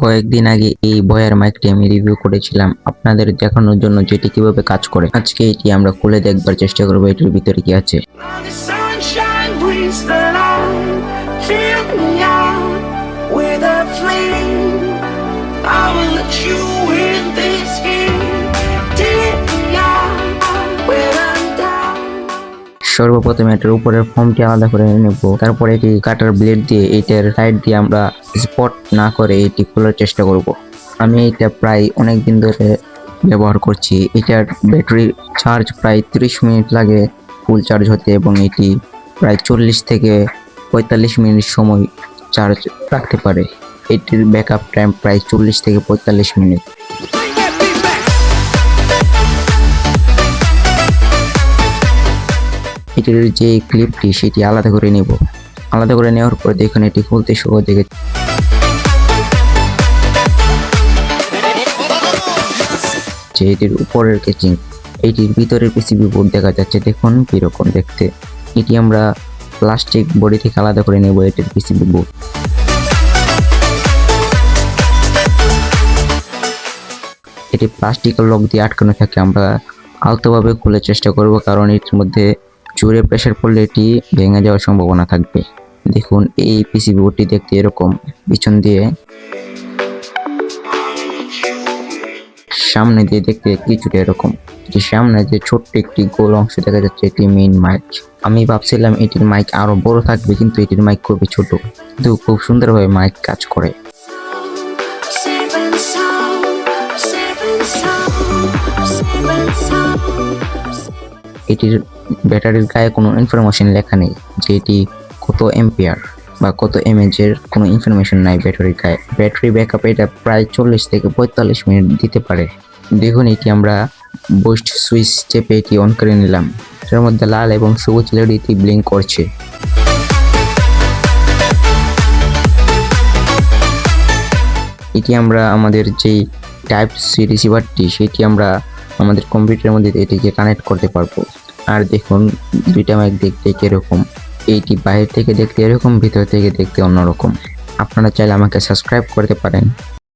কয়েকদিন আগে এই বয়ার মাইকটি আমি রিভিউ করেছিলাম আপনাদের দেখানোর জন্য যেটি কিভাবে কাজ করে। আজকে এটি আমরা খুলে দেখবার চেষ্টা করবো এটির ভিতরে কি আছে। সর্বপ্রথমে এটার উপরের ফর্মটি আলাদা করে নেব, তারপরে এটি কাটার ব্লেড দিয়ে এটার সাইড দিয়ে আমরা স্পট না করে এটি খোলার চেষ্টা করব। আমি এটা প্রায় অনেক দিন ধরে ব্যবহার করছি। এটার ব্যাটারি চার্জ প্রায় 30 মিনিট লাগে ফুল চার্জ হতে, এবং এটি প্রায় 40 থেকে 45 মিনিট সময় চার্জ রাখতে পারে। এটির ব্যাকআপ টাইম প্রায় 40 থেকে 45 মিনিট। এটির যে ক্লিপটি সেটি আলাদা করে নেব। আলাদা করে নেওয়ার পর দেখুন এটি খুলতে শুরু থেকে যে এটির উপরের কেচিং, এটির ভিতরের পিসিবি বোর্ড দেখা যাচ্ছে, দেখুন কিরকম দেখতে। এটি আমরা প্লাস্টিক বডি থেকে আলাদা করে নেব এটির পিসিবি বোর্ড। এটি প্লাস্টিকের লক দিয়ে আটকানো থাকে, আমরা আলতোভাবে খোলার চেষ্টা করব, কারণ এটির মধ্যে জোরে প্রেসার পড়লে এটি ভেঙে যাওয়ার সম্ভাবনা থাকবে। দেখুন এই পিসিবি বোর্ডটি দেখতে এরকম, পিছন দিয়ে সামনে দিয়ে দেখতে কিছুটা এরকম। যে সামনে যে ছোট্ট একটি গোল অংশ দেখা যাচ্ছে এটি মেইন মাইক। আমি ভাবছিলাম এটির মাইক আরো বড় থাকবে, কিন্তু এটির মাইক খুবই ছোট, কিন্তু খুব সুন্দরভাবে মাইক কাজ করে। এটির ব্যাটারির গায়ে কোনো ইনফরমেশন লেখা নেই যে এটি কত এম্পিয়ার বা কত এমএএইচ এর কোনো ইনফরমেশন নাই ব্যাটারির গায়ে। ব্যাটারি ব্যাকআপ এটা প্রায় 40 থেকে 45 মিনিট দিতে পারে। দেখুন এটি আমরা বুস্ট সুইচ চেপে এটি অন করে নিলাম, এর মধ্যে লাল এবং সবুজ এলইডি ব্লিঙ্ক করছে। এটি আমরা আমাদের যেই টাইপ সি রিসিভারটি সেটি আমরা আমাদের কম্পিউটারের মধ্যে এটিকে কানেক্ট করতে পারবো। আর দেখুন দুইটা মাইক দেখতে কিরকম, এইটি বাইরে থেকে দেখতে এরকম, ভিতর থেকে দেখতে অন্যরকম। আপনারা চাইলে আমাকে সাবস্ক্রাইব করতে পারেন।